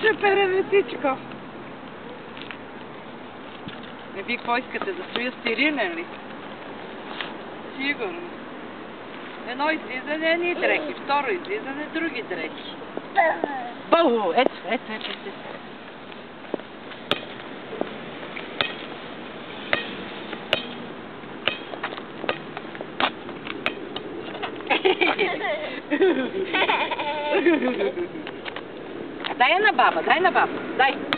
ще переме всичко. Вие какво искате? Да стоя стерилен ли? Сигурно. Едно излизане, едни дрехи. Второ излизане, други дрехи. Бълу! Ето. Дай на баба, дай.